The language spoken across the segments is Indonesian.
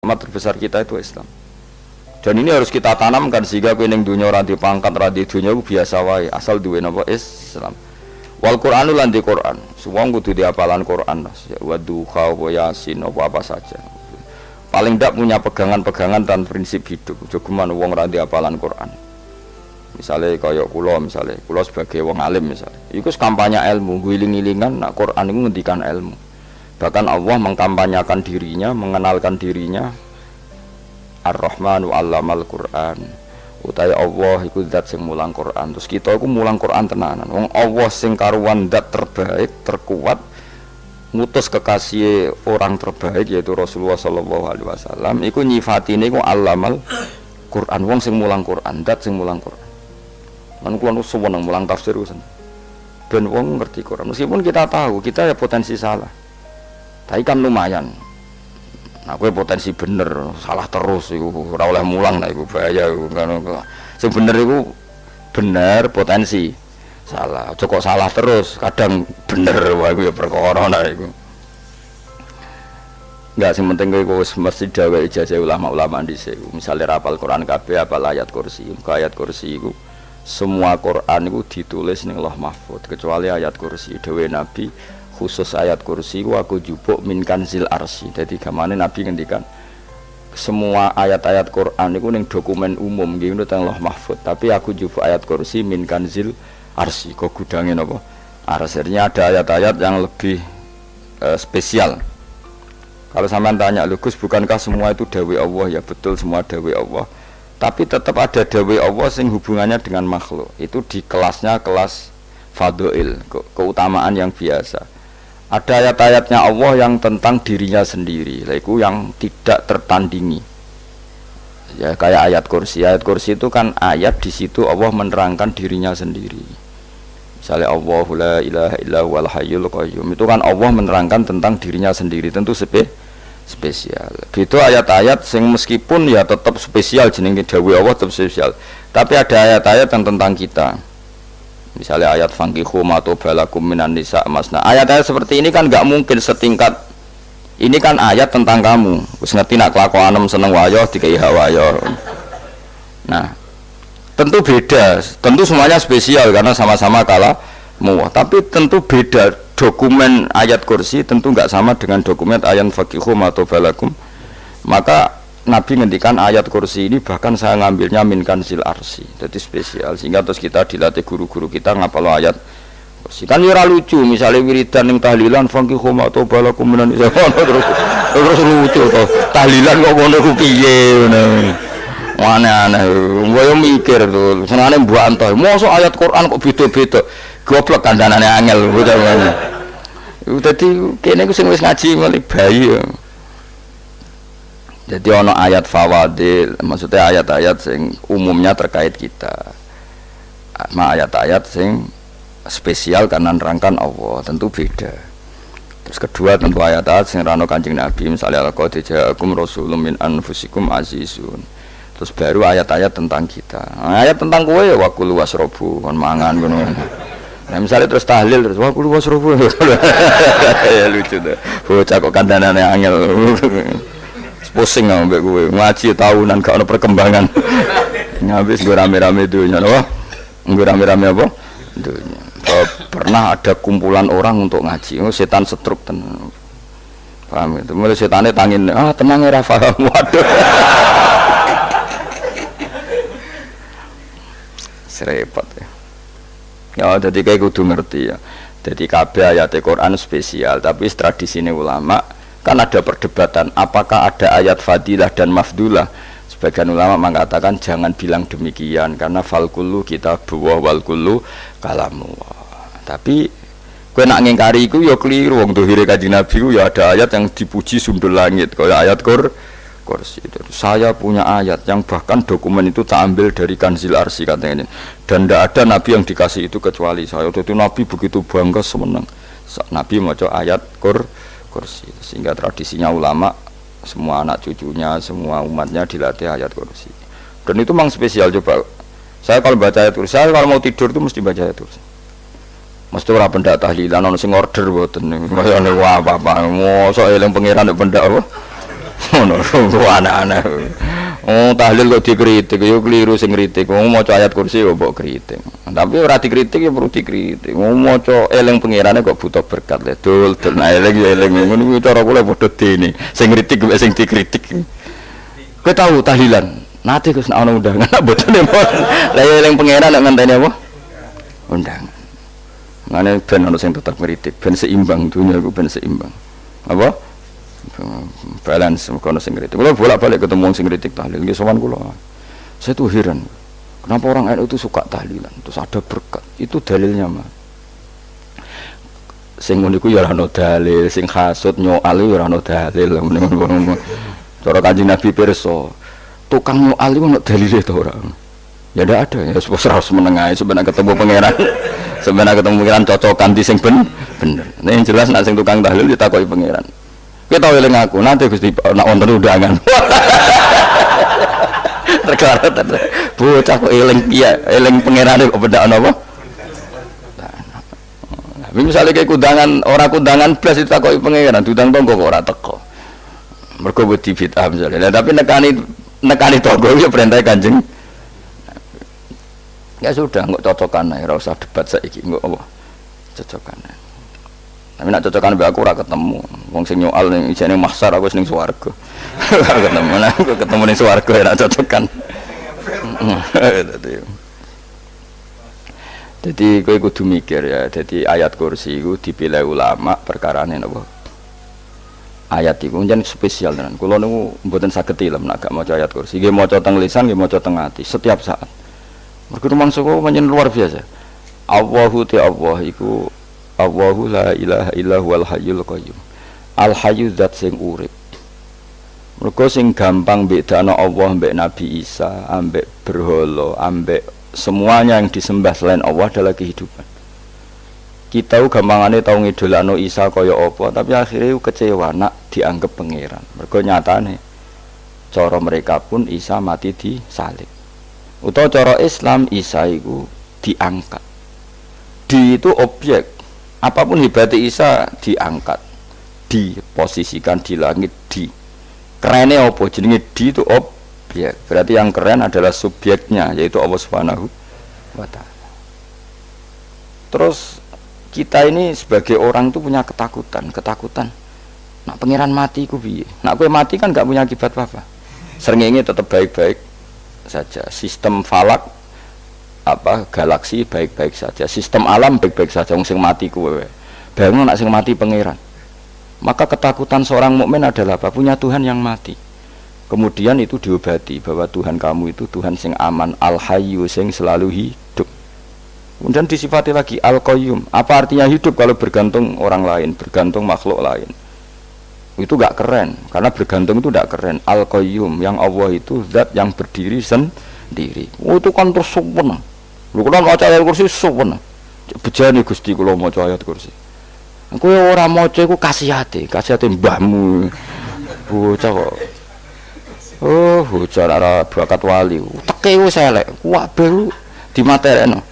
nikmat terbesar kita itu Islam. Dan ini harus kita tanamkan sehingga kowe ning dunya ora di pangkat, ora di dunya biasa wae, asal duwe napa Islam. Wal Qur'anu lan di Qur'an. Semua kudu diapalan Qur'an. Wa duha wa yasin apa saja. Paling ndak punya pegangan-pegangan dan prinsip hidup. Aja geman wong ora diapalan Qur'an. Misalnya kaya kula sebagai wong alim misalnya. Iku kampanye ilmu, guling-gilingan nak Qur'an iku ngendikan ilmu. Bahkan Allah mengkampanyakan dirinya, mengenalkan dirinya Ar-Rahmanu 'allamal Qur'an. Utai Allah iku zat sing mulang Qur'an. Terus kita iku mulang Qur'an tenanan. Wong Allah sing karuan zat terbaik, terkuat, ngutus kekasih orang terbaik yaitu Rasulullah sallallahu alaihi wasallam. Iku nyifatine iku 'allamal Qur'an. Wong sing mulang Qur'an, zat sing mulang Qur'an. Lan kula nu seneng mulang tafsir usen. Ben wong ngerti Qur'an. Meskipun kita tahu kita ya potensi salah. Tapi kan lumayan. Nah, kowe potensi bener, salah terus iku ora oleh mulang lah iku bahaya iku kan. Sing bener iku bener potensi. Salah, aja kok salah terus, kadang bener wae iku ya perkara nah iku. Enggak sing penting kowe wis mesti dawe ijazah ulama-ulama dhisik. Misale rapal Quran kabeh apal ayat kursi. Ayat kursi iku semua Quran iku ditulis ning Lauh Mahfuz kecuali ayat kursi dhewe Nabi. Khusus ayat kursi aku jupuk min kanzil arsy. Jadi gamane Nabi ngendikan semua ayat-ayat Quran itu ning dokumen umum nggih teng Lauh Mahfuz, tapi aku jupuk ayat kursi min kanzil arsy. Kok gudange napa? Arsirnya ada ayat-ayat yang lebih spesial. Kalau sampean tanya, "Lho Gus, bukankah semua itu dawuh Allah?" Ya betul semua dawuh Allah. Tapi tetap ada dawuh Allah sing hubungannya dengan makhluk. Itu di kelasnya kelas fadhil, keutamaan yang biasa. Ada ayat-ayatnya Allah yang tentang dirinya sendiri, itu yang tidak tertandingi. Ya kayak ayat kursi. Ayat kursi itu kan ayat di situ Allah menerangkan dirinya sendiri. Misalnya Allahu la ilaha illa huwal hayyul qayyum. Itu kan Allah menerangkan tentang dirinya sendiri, tentu spesial. Gitu ayat-ayat sing meskipun ya tetap spesial jenenge dawuh Allah tetap spesial. Tapi ada ayat-ayat yang tentang kita. Misalnya ayat fankihu matobalakum minan nisa masna. Ayat-ayat seperti ini kan nggak mungkin setingkat. Ini kan ayat tentang kamu. Wis ngerti nak kelakuanem seneng wayo dikai hawayo. Nah, tentu beda. Tentu semuanya spesial karena sama-sama kalamu. Tapi tentu beda. Dokumen ayat kursi tentu nggak sama dengan dokumen ayat fankihu matobalakum. Maka Nabi ngendikan ayat kursi ini bahkan saya ngambilnya min kanzil arsy. Jadi spesial sehingga terus kita dilatih guru-guru kita ngapal ayat kursi. Kan ora lucu misalnya wiridan ning tahlilan fankihu ma tobalakum minan terus lucu to. Tahlilan kok ngono ku piye ngono. Aneh-aneh. Ngoyo mikir to. Senengane mbok antoh. Mosok ayat Quran kok beda-beda. Goblok kandhanane angel ngono. Dadi kene ku sing wis ngaji mulai bayi ya. Jadi ono ayat fawadil, maksudnya ayat-ayat sing umumnya terkait kita. Ayat-ayat sing spesial karena nerangkan Allah, tentu beda. Terus kedua tentu ayat-ayat sing rano Kanjeng Nabi, misalnya laqad ja'akum rasulun min anfusikum azizun. Terus baru ayat-ayat tentang kita. Ayat tentang kowe ya wakulu wasrobu, kon mangan ngono. Nah misalnya terus tahlil terus wakulu wasrobu. Ya lucu tuh. Bocah kok kandhanane angel. Pusing ambek kowe ngaji tahunan gak ono perkembangan. Habis gue rame-rame dunya loh. Gue rame-rame apa? Dunya. Pernah ada kumpulan orang untuk ngaji. Oh, setan setruk tenan. Paham itu. Mulai setane tangin, tenang ora paham. Waduh. Serepot ya. Ya jadi kayak kudu ngerti ya. Jadi kabeh ayat Al-Qur'an spesial, tapi tradisine ulama kan ada perdebatan apakah ada ayat fadilah dan mafdulah. Sebagian ulama mengatakan jangan bilang demikian karena fal kullu kitabullah wal kullu kalamullah. Tapi kowe nak ngingkari iku ya keliru. Wong dohire Kanjeng Nabi ku ya ada ayat yang dipuji sundul langit kaya ayat kursi. Saya punya ayat yang bahkan dokumen itu tak ambil dari kanzil arsy katanya ini. Dan tidak ada nabi yang dikasih itu kecuali saya. Itu nabi begitu bangga seneng. Nabi maca ayat kursi, sehingga tradisinya ulama semua anak cucunya semua umatnya dilatih ayat kursi. Dan itu memang spesial. Coba saya kalau baca ayat kursi, saya kalau mau tidur itu mesti baca ayat kursi. Mesti ora pendak tahlilan ono sing order mboten. Wah apa-apa. Mosok eling pangeran nek pendak apa? Ngono anak-anak. Oh, tahlil kok dikritik, yo keliru sing kritik. Wong maca ayat kursi yo mbok kritik. Tapi ora dikritik ya perlu dikritik. Wong maca eling pangerane kok butuh berkat le. Dul nah eling yo eling ngono kuwi cara kula padha dene. Sing kritik mek sing dikritik. Kowe tahu tahlilan? Nate Gus ana undangan mboten pun. Lah eling pangeran nek ngenteni apa? Undangan. Ngene ben ana sing tetep kritik, ben seimbang dunia iku ben seimbang. Apa? Balance kono sing kritik. Kula bolak-balik ketemu sing kritik tahlil nggih sowan kula. Saya tuh heran. Kenapa orang NU itu suka tahlilan? Terus ada berkat. Itu dalilnya mah. Sing ngono iku ya ora ono dalil, sing hasud nyoal ya ora ono dalil. Ngono. Cara Kanjeng Nabi pirsa, tukang nyoal iku ono dalile to ora? Ya ndak ada. Ya harus menengahi sebenarnya ketemu pangeran. Sebenarnya ketemu pangeran cocokan di sing bener. Nek yang jelas nek sing tukang tahlil ditakoki pangeran. Kita eling aku, nanti Gusti nak wonten undangan. Perkara bocah kok eling piye, eling pangerane kok beda apa? Nah, misalnya kayak kundangan, orang kundangan blas ditakoki pangeran, diundang tonggo kok ora teko. Mergo wedi bid'ah misalnya. Nah, tapi nekani tonggo ya perintah Kanjeng. Ya sudah, kok cocokan ae, ora usah debat saiki, kok apa? Cocokan ae. Tapi nak cocokan mbek aku ora ketemu. Wong sing nyoal ning ijene mahsyar aku ning swarga. Ora ketemu. Nah, aku ketemu ning swarga ora cocokan. Jadi kowe kudu mikir ya. Jadi ayat kursi iku dipilih ulama perkarane napa? Ayat iku njen spesial tenan. Kula niku mboten saged ilem nek gak maca ayat kursi. Nggih maca teng lisan, nggih maca teng ati setiap saat. Mergo rumangsa kok pancen luar biasa. Allahu ta Allah iku Allahu la ilaha illa huwal hayyul qayyum. Al hayyu zat sing urip. Mergo sing gampang bedana Allah mbek Nabi Isa, ambek berhala, ambek semuanya yang disembah selain Allah adalah kehidupan. Kita gampangane tau ngidolakno Isa kaya apa, tapi akhirnya kecewa nak dianggap pangeran. Mergo nyatane cara mereka pun Isa mati disalib. Utawa cara Islam Isa iku diangkat. Di itu objek. Apapun hebatnya Isa diangkat, diposisikan di langit, di kerennya apa? Jenenge di itu objek. Berarti yang keren adalah subjeknya, yaitu Allah Subhanahu wa Ta'ala. Terus kita ini sebagai orang itu punya ketakutan. Nak pangeran mati ku piye? Nak kowe mati kan gak punya akibat apa-apa. Srengenge tetap baik-baik saja. Sistem falak galaksi baik-baik saja, sistem alam baik-baik saja. Wong sing mati kuwe bayangno nek sing mati pangeran. Maka ketakutan seorang mukmin adalah apa? Punya Tuhan yang mati. Kemudian itu diobati bahwa Tuhan kamu itu Tuhan sing aman, al-hayyu sing selalu hidup. Kemudian disifati lagi al-qayyum. Apa artinya hidup kalau bergantung orang lain, bergantung makhluk lain? Itu gak keren, karena bergantung itu gak keren. Al-qayyum yang Allah itu zat yang berdiri sendiri. Oh, itu kan terus sempurna. Lho kula maca ayat kursi suwen. Bejane Gusti kula maca ayat kursi. Kowe ora maca iku kasihate mbahmu. Bocah kok. Oh, bocah ora bakat wali. Teke wis elek. Kabeh dimaterekno.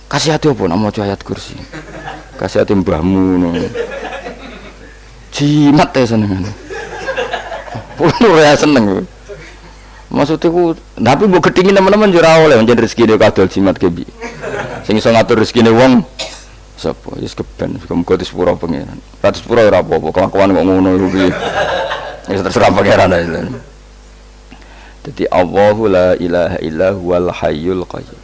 Kasihate opo nek maca ayat kursi? Kasihate mbahmu ngono. Jimat ya senengane. Ora seneng. Maksudnya ku, tapi mbok gedhingi teman-teman ora oleh pancen rezekine kadol jimat kebi. Sing iso ngatur rezekine wong sapa? Wis keben, muga disepuro pangeran. Ratus pura ora apa-apa, kelakuan kok ngono iku piye. Wis terserah pangeran ae. Jadi Allahu la ilaha illa huwal hayyul qayyum.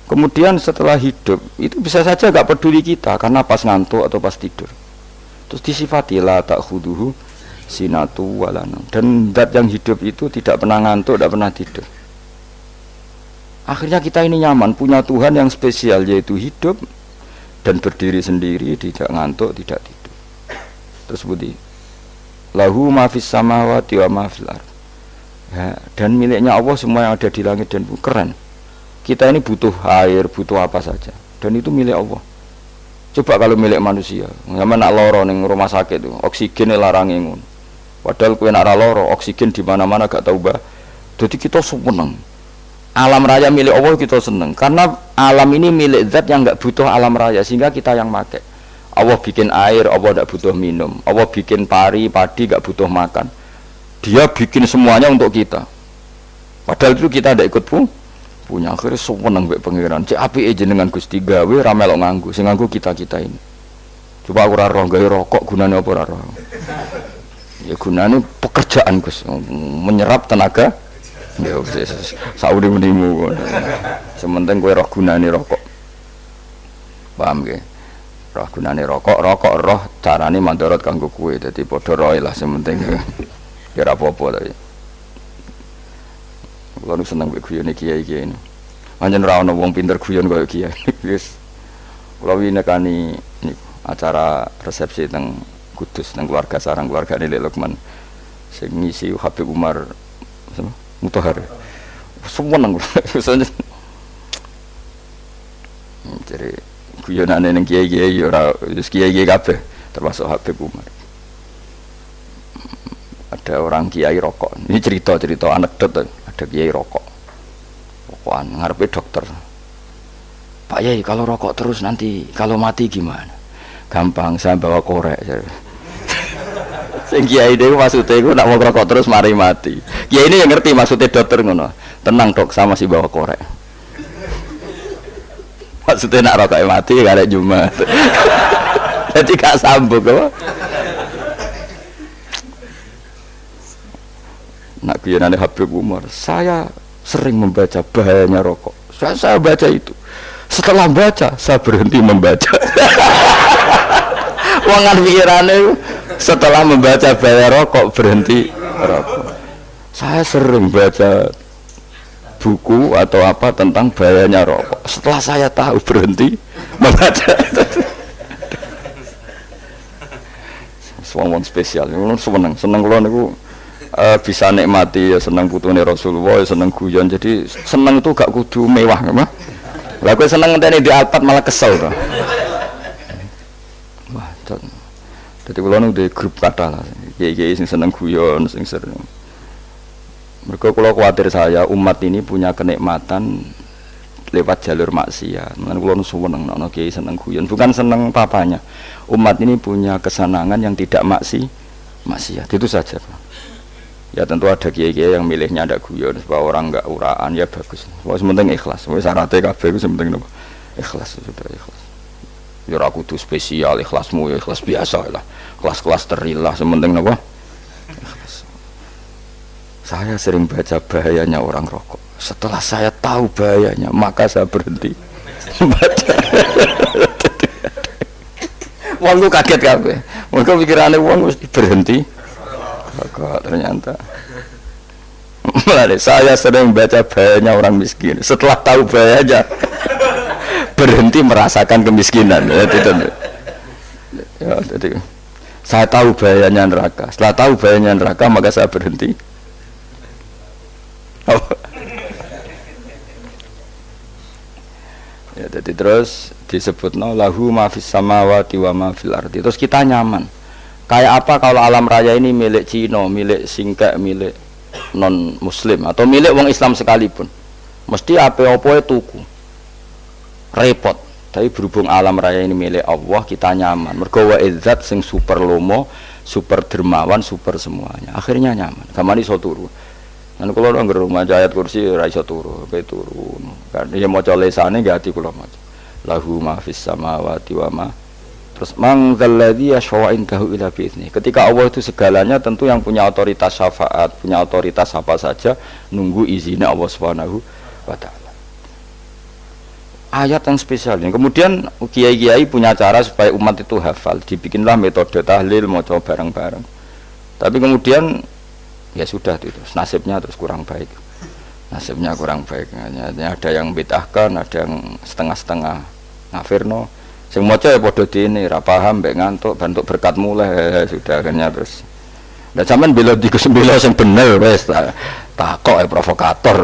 Kemudian setelah hidup, itu bisa saja gak peduli kita karena pas ngantuk atau pas tidur. Terus disifati la ta'khuduhu sinatu walana, dan zat yang hidup itu tidak pernah ngantuk, tidak pernah tidur. Akhirnya kita ini nyaman punya Tuhan yang spesial, yaitu hidup dan berdiri sendiri, tidak ngantuk, tidak tidur. Terus budi lahu ma fis samawati wa ma fil ardh. Ya, dan miliknya Allah semua yang ada di langit dan bumi. Keren. Kita ini butuh air, butuh apa saja, dan itu milik Allah. Coba kalau milik manusia, sama nak loro ning rumah sakit itu, oksigen larang ngono. Padahal kowe nak loro, oksigen di mana-mana gak tahu bah. Jadi kita seneng. Alam raya milik Allah kita seneng, karena alam ini milik zat yang gak butuh alam raya, sehingga kita yang pakai. Allah bikin air, Allah gak butuh minum. Allah bikin padi gak butuh makan. Dia bikin semuanya untuk kita. Padahal itu kita tidak ikut punya. Akhirnya seneng mbek pangeran. Cek apike jenengan Gusti gawe ra melok nganggo. Sing nganggo kita-kita ini. Coba aku ora roh gawe rokok gunane apa ora roh. Ya gunane pekerjaan Gus, menyerap tenaga. Ya wis sauri-unimu. Sementing kowe roh gunane rokok. Paham nggih? Roh gunane rokok roh carane mandorot kanggo kowe. Dadi padha roe lah sementing. Ya ora apa-apa tapi. Kulo nu seneng mbek guyone kiai-kiai ini. Pancen ora ana wong pinter guyon kaya kiai. Wis kulo winekani niku acara resepsi teng Kudus nang keluarga sarang keluargane Lek Lukman. Sing ngisi Habib Umar Mutahar. Seneng kulo. Jadi guyonane ning kiai-kiai ora wis kiai-kiai kabeh termasuk Habib Umar. Ada orang kiai rokok. Ini cerita anekdot. Ada kiai rokok. Rokokan ngarepe dokter. Pak Yai, kalau rokok terus nanti kalau mati gimana? Gampang, saya bawa korek. Sing kiai dhewe maksudnya iku nak mau rokok terus mari mati. Kiai ini yang ngerti maksudnya dokter ngono. Tenang dok, sama si bawa korek. Maksudnya nak rokok mati gak ada Jumat. Jadi gak sambung apa? Nak guyonane Habib Umar, saya sering membaca bahayanya rokok. Saya baca itu. Setelah baca, saya berhenti membaca. Wangan pikirannya setelah membaca bahaya rokok berhenti rokok. Saya sering baca buku atau apa tentang bahayanya rokok. Setelah saya tahu berhenti membaca. Suwon spesial. Seneng kula niku bisa nikmati ya seneng putune Rasulullah, ya seneng guyon. Jadi seneng itu gak kudu mewah, mah. Lah kowe seneng ngenteni di Alphard malah kesel to. Wah, dadi kula nu di grup kata lah. Kiai-kiai sing seneng guyon, sing sering. Mergo kula kuwatir saya umat ini punya kenikmatan lewat jalur maksiat. Mulane kula nu seneng ana kiai seneng guyon, bukan seneng papanya. Umat ini punya kesenangan yang tidak maksiat. Itu saja. Ya tentu ada kiai-kiai yang milihnya ada guyon supaya orang enggak uraan, ya bagus. Wis penting ikhlas. Wis syaratnya kabeh iku penting napa? Ikhlas, sudah ikhlas. Ya ora kudu spesial ikhlasmu, ya ikhlas biasa lah. Kelas-kelas terilah sementing napa? Ikhlas. Saya sering baca bahayanya orang rokok. Setelah saya tahu bahayanya, maka saya berhenti membaca. Wong ku kaget kabeh. Mergo pikirane wong mesti berhenti. Kok ternyata saya sering baca bahayanya orang miskin. Setelah tahu bahayanya berhenti merasakan kemiskinan. Jadi saya tahu bahayanya neraka. Setelah tahu bahayanya neraka maka saya berhenti. Ya, jadi terus disebutno lahu ma fis samawati wa ma fil ardi. Terus kita nyaman. Kayak apa kalau alam raya ini milik Cina, milik Singkek, milik non Muslim atau milik wong Islam sekalipun, mesti apa-apa tuku, repot. Tapi berhubung alam raya ini milik Allah, kita nyaman. Mergo wa izzat sing super lomo, super dermawan, super semuanya. Akhirnya nyaman. Kamane iso turu. Lan kula nang rumah ayat kursi ora iso turu, pe turu. Kan ya maca lesane nggih ati kula maca. Lahu ma fis samawati wa ma. Terus mangzalladzi yashfa'indahu ila bi'izni. Ketika Allah itu segalanya, tentu yang punya otoritas syafaat, punya otoritas apa saja nunggu izinnya Allah Subhanahu wa taala. Ayat yang spesial ini. Kemudian kiai-kiai punya cara supaya umat itu hafal, dibikinlah metode tahlil maca bareng-bareng. Tapi kemudian ya sudah itu, nasibnya terus kurang baik. Nasibnya kurang baik. Ada yang bid'ahkan, ada yang setengah-setengah ngafirno. Sing maca ya padha dene ra paham mbek ngantuk bentuk berkat mulai sudah akhirnya terus. Lah sampean bela dikesembela sing bener wis takok provokator.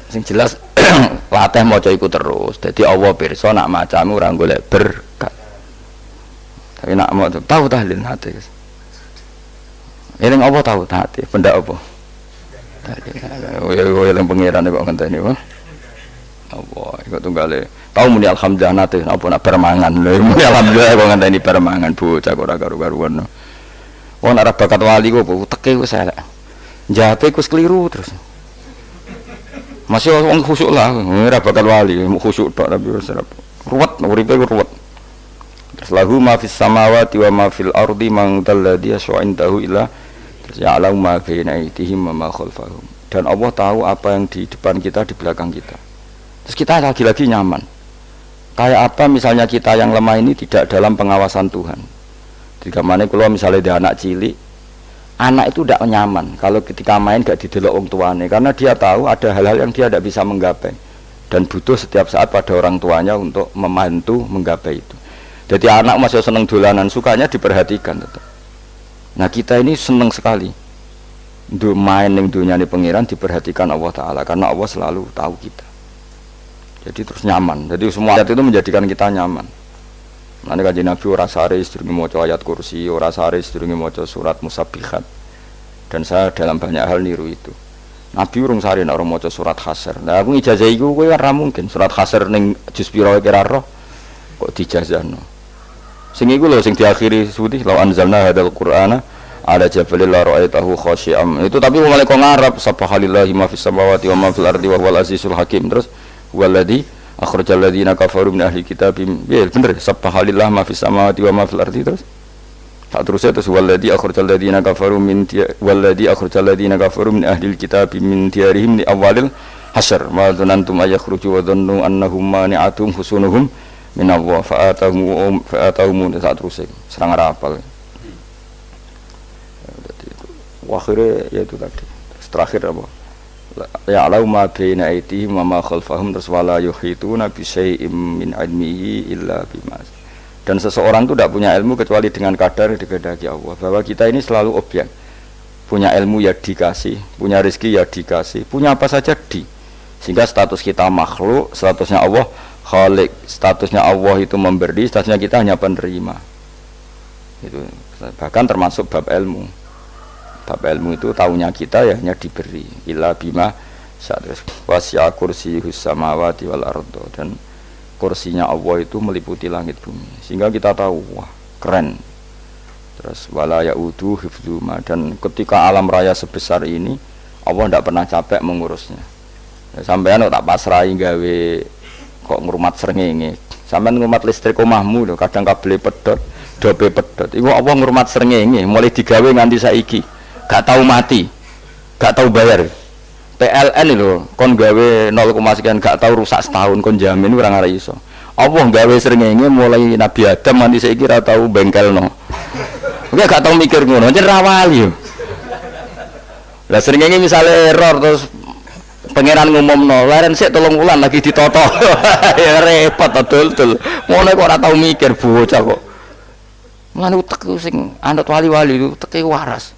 Sing jelas latih maca iku terus. Dadi Allah pirsa nak macamu ora golek berkat. Tapi nak mau tahu tahlil hati. Eling apa tahu hati? Benda apa? Tadi yang pengiran kok ngenteni wae. Apa iku tunggale. Tau muni alhamdulillah nate apa nak permangan lho. Muni alhamdulillah kok ngenteni permangan bocah kok ora karu-karuan. Wong ora bakat wali kok teke wis elek. Njape wis keliru terus. Masih wong khusuk lah, ora bakat wali, khusuk tok tapi wis ruwet uripe ruwet. Terus lahu ma fis samawati wa ma fil ardi man dalladhi yasha'indahu illa terus ya'lamu ma baina aydihim wa ma khalfahum. Dan Allah tahu apa yang di depan kita, di belakang kita. Terus kita lagi-lagi nyaman. Kayak apa misalnya kita yang lemah ini tidak dalam pengawasan Tuhan. Jika mana kalau misalnya dia anak cilik, anak itu tidak nyaman kalau ketika main gak didelok wong tuane, karena dia tahu ada hal-hal yang dia tidak bisa menggapai dan butuh setiap saat pada orang tuanya untuk membantu menggapai itu. Jadi anak masih seneng dolanan, sukanya diperhatikan tetap. Nah kita ini seneng sekali main yang dunia ini pengiran diperhatikan Allah Ta'ala, karena Allah selalu tahu kita. Jadi terus nyaman. Jadi semua ayat itu menjadikan kita nyaman. Nanti Kanjeng Nabi ora sare sedurunge maca ayat kursi, ora sare sedurunge maca surat Musabbihat. Dan saya dalam banyak hal niru itu. Nabi urung sare nek ora maca surat Hasyr. Nah aku ijazah iku kowe ora mungkin surat Hasyr ning juz pira kira roh kok dijazahno. Sing iku lho sing diakhiri suti law anzalna hadzal qur'ana ala jabalil la ra'aitahu khashi'am. Itu tapi mulai kok ngarep subhanallahi ma fis samawati wa ma fil ardi wa huwal azizul hakim. Terus walladzi akhrajal ladzina kafaru min ahli kitab ya bener subhanallah ma fis samawati wa ma fil ardi terus tak terusnya terus walladzi akhrajal ladzina kafaru min ahli kitab min diyarihim li awalil hasyr ma dzanantum ayakhruju wa dhannu annahum mani'atum husunuhum min Allah fa'atahum tak terusnya serang rapal akhirnya ya itu tadi terakhir apa ya'lamu ma baina aydihim wa ma khalfahum terus wala yuhituna bi syai'im min ilmihi illa bima. Dan seseorang itu tidak punya ilmu kecuali dengan kadar dikehendaki Allah. Bahwa kita ini selalu objek. Punya ilmu ya dikasih, punya rezeki ya dikasih, punya apa saja di. Sehingga status kita makhluk, statusnya Allah khalik, statusnya Allah itu memberi, statusnya kita hanya penerima. Itu bahkan termasuk bab ilmu. Bab ilmu itu tahunya kita ya hanya diberi illa bima sadris wasi'a kursiyus samawati wal ardo, dan kursinya Allah itu meliputi langit bumi sehingga kita tahu wah keren. Terus wala ya'udu hifdzuma, dan ketika alam raya sebesar ini Allah tidak pernah capek mengurusnya. Ya, sampean tak pasrahi gawe kok ngrumat srengenge, sampean ngrumat listrik omahmu lho kadang kabel pedhot dobe pedhot iku Allah ngrumat srengenge mulai digawe nganti saiki gak tahu mati, gak tahu bayar. PLN itu kon gawe 0, sekian gak tahu rusak setahun kon jamin ora ngara iso. Allah gawe srengenge mulai Nabi Adam nganti saiki ora tahu bengkelno. Oke gak tahu mikir ngono, jan ra wali yo. Lah srengenge misale error terus pangeran ngumumno, leren sik 3 wulan lagi ditoto. Ya repot dul-dul. Ngono kok ora tahu mikir bocah kok. Mulane utek sing anut wali-wali itu teke waras.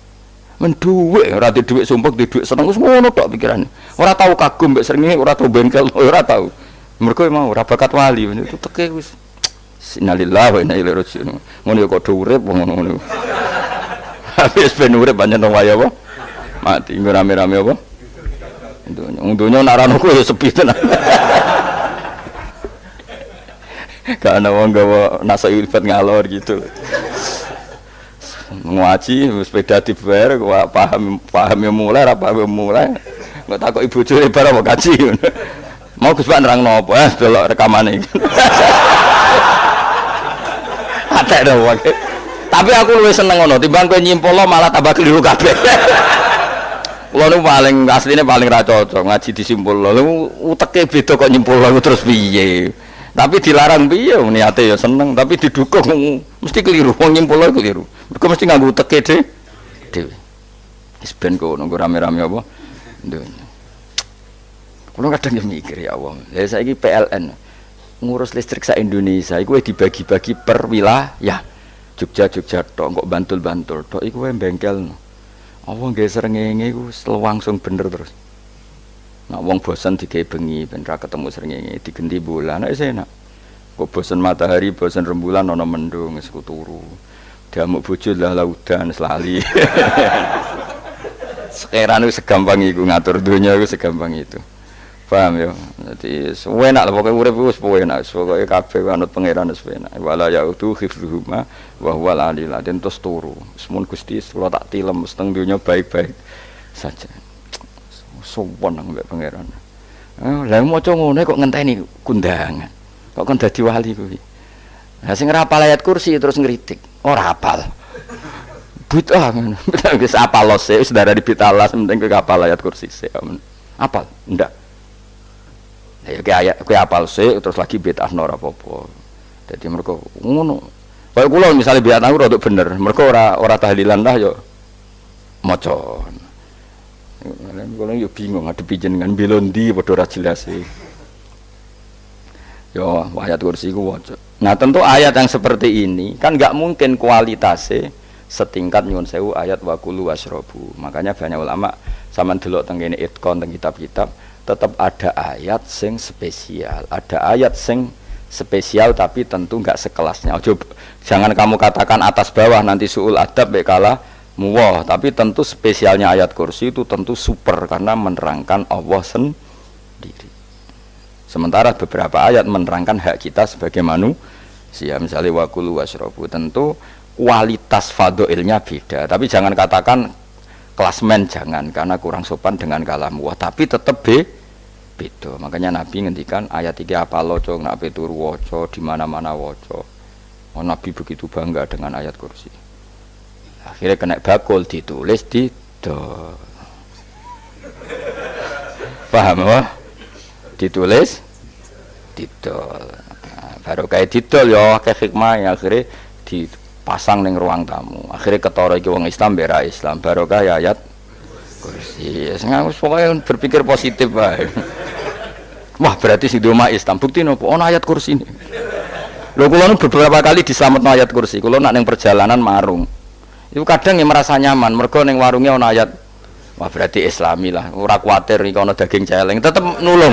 Menduwe ora di dhuwit sumpek di dhuwit seneng wis ngono tok pikirane. Ora tahu kagum mbek srengenge, ora tahu bengkel, ora tahu. Mergo mau ora bakat wali itu teke wis innalillahi wa inna ilaihi raji'un. Ngono kok do urip ngono. Habis ben urip pancen wong wae apa? Mati nggo rame-rame apa? Untunya nak rano ku ya sepi tenan. Gak ana wong gawa nasa ilfat ngalor gitu. Ngaji sepeda dibayar paham yang mulai apa yang mulai nggak takut ibu cuy barang mau kaji mau Gus Pak nerang nopo delok rekamane ada dong tapi aku lebih seneng ngono timbang kowe nyimpul lo malah tambah keliru kabeh. Kulo nu paling asline paling ra cocok ngaji disimpul lo uteke beda kok nyimpul lo terus piye. Tapi dilarang piye niate ya seneng tapi didukung mesti keliru wong nyimpul lho keliru mergo mesti nganggo teke dhewe wis ben kok nunggu rame-rame apa ndonya kulo kadang ya mikir ya Allah lha saiki PLN ngurus listrik sak Indonesia iku dibagi-bagi per wilayah Jogja tok kok Bantul tok iku wae bengkel apa nggih srengenge iku langsung bener terus. Nah, wong bosan digawe bengi ben ra ketemu srengenge digenti bulan nek enak. Kok bosan matahari, bosan rembulan ana mendung wis turu. Diamuk bojo lah laudan selali. Sekarang itu segampang iku ngatur dunia itu segampang itu. Paham ya? Jadi enak lah pokoknya urip wis enak, pokoke kabeh anut pangeran wis enak. Wala yautu khifruhuma wa huwal alil azim terus turu. Semun Gusti kula tak tilem seteng donya baik-baik saja. Sowan nang mbek pangeran. Lah maca ngono kok ngenteni kundangan. Kok kon dadi wali kuwi. Lah sing ora hafal ayat kursi terus ngritik. Ora hafal. Bid'ah ngono. Wis apal lose wis darani bitalas penting kowe hafal ayat kursi sik. Apal? Ndak. Ya kowe apal sik terus lagi bid'ah ora apa-apa. Dadi mergo ngono. Kaya kula misale bid'ah aku rada bener. Mergo ora tahlilan lah yo maca. Kula yo bingung ngadepi jenengan belondi padha ora jelas e. Yo ayat kursi ku waca. Nah, tentu ayat yang seperti ini kan enggak mungkin kualitasnya setingkat nyuwun sewu ayat waqulu wasrobu. Makanya banyak ulama sama delok teng kene itqon teng kitab-kitab tetap ada ayat sing spesial, ada ayat sing spesial tapi tentu enggak sekelasnya. Jangan kamu katakan atas bawah nanti suul adab bekala muwah, tapi tentu spesialnya ayat kursi itu tentu super karena menerangkan Allah sendiri. Sementara beberapa ayat menerangkan hak kita sebagai manusia, misalnya waqulu wasrobu, tentu kualitas fadhailnya beda, tapi jangan katakan klasmen, jangan, karena kurang sopan dengan kalam wah, tapi tetap beda. Makanya Nabi ngendikan ayat 3 apa loco nak turu waca di mana-mana waca. Oh, Nabi begitu bangga dengan ayat kursi. Akhirnya kena bakul ditulis di paham apa? Ditulis didol. Baru kayak didol ya akeh hikmah ya akhirnya pasang ning ruang tamu. Akhirnya ketara iki wong Islam bera Islam barokah ya ayat kursi. Sing pokoke berpikir positif wae. Wah, berarti sing di omah Islam bukti nopo ono ayat kursi ini. Lho kula beberapa kali dislametno ayat kursi. Kula nak ning perjalanan marung. Itu kadang yang merasa nyaman mergo ning warungnya ono ayat. Wah, berarti Islami lah. Ora kuwatir iki ono daging celeng, tetep nulung.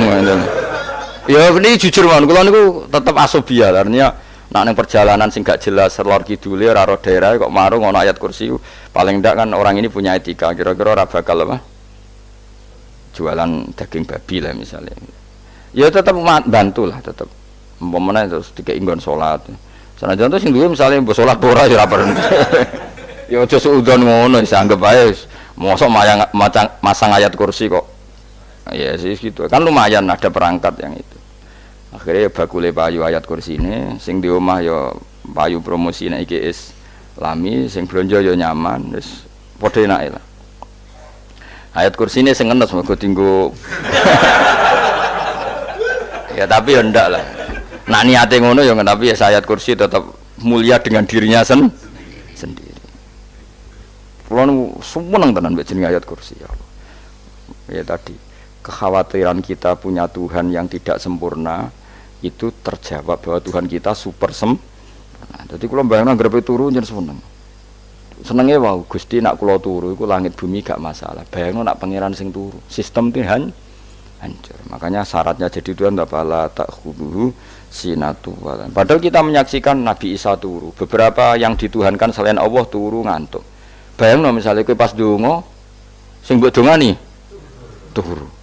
Ya ini jujur mawon kula niku tetep asobia artinya nak neng perjalanan sing gak jelas lor kidule ora ro daerah kok marung ono ayat kursi paling ndak kan orang ini punya etika kira-kira ora bakal apa jualan daging babi lah misalnya ya tetap bantu lah tetap umpamane terus dikek nggon salat sanajan to sing duwe misale mbok salat ora ya ora perlu ya aja suudon ngono wis anggap ae mosok masang ayat kursi kok ya sih gitu kan lumayan ada perangkat yang itu. Akhirnya bakule payu ayat kursi ini sing di omah ya payu promosi nek iki Islami sing blonjo ya nyaman wis padha enake lah. Ayat kursi ini sing ngenes mergo dinggo ya tapi ya ndak lah. Nak niate ngono ya tapi ya ayat kursi tetap mulia dengan dirinya sendiri. Kula seneng tenan mbek jeneng ayat kursi ya Allah. Ya tadi kekhawatiran kita punya Tuhan yang tidak sempurna itu terjawab bahwa Tuhan kita super sempurna. Jadi kalau bayangkan grepe turu jadi senengnya wow Gusti nak kulo turu itu langit bumi gak masalah. Bayangkan nak pangeran sing turu sistem itu hancur. Makanya syaratnya jadi Tuhan la ta'khudhuhu sinatu walan. Padahal kita menyaksikan Nabi Isa turu. Beberapa yang dituhankan selain Allah turu ngantuk. Bayangkan misalnya kowe pas donga sing mbok dongani turu.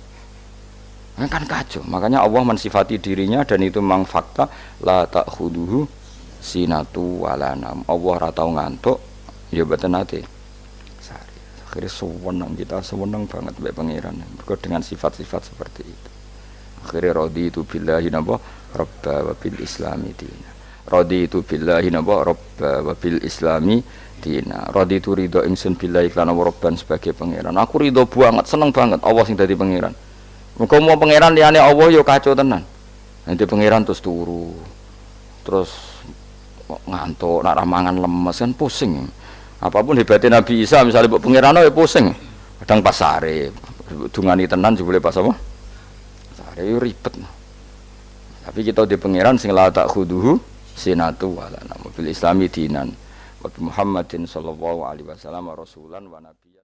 Kan kacau. Makanya Allah mensifati dirinya dan itu memang fakta la ta'khudhuhu sinatu wala nam. Allah ora tau ngantuk ya mboten nate. Akhirnya sewenang kita sewenang banget mbek pangeran dengan sifat-sifat seperti itu. Akhirnya raditu billahi napa rabba wa bil islami dina. Raditu billahi napa rabba wa bil islami dina. Raditu ridho ingsun billahi lan rabban sebagai pangeran. Aku ridho banget, seneng banget Allah sing dadi pangeran. Muga mau pangeran liyane Allah ya kacau tenan. Nanti pangeran terus turu. Terus ngantuk, nak ramangan lemes kan pusing. Apapun hebatnya Nabi Isa misalnya mbok pangeran ya pusing. Kadang pas sare, dungani tenan jebule pas apa? Sare ribet. Tapi kita di pangeran sing la ta'khudhuhu sinatu wala nam bil islami dinan. Wa Muhammadin sallallahu alaihi wasallam rasulan wa nabiyyan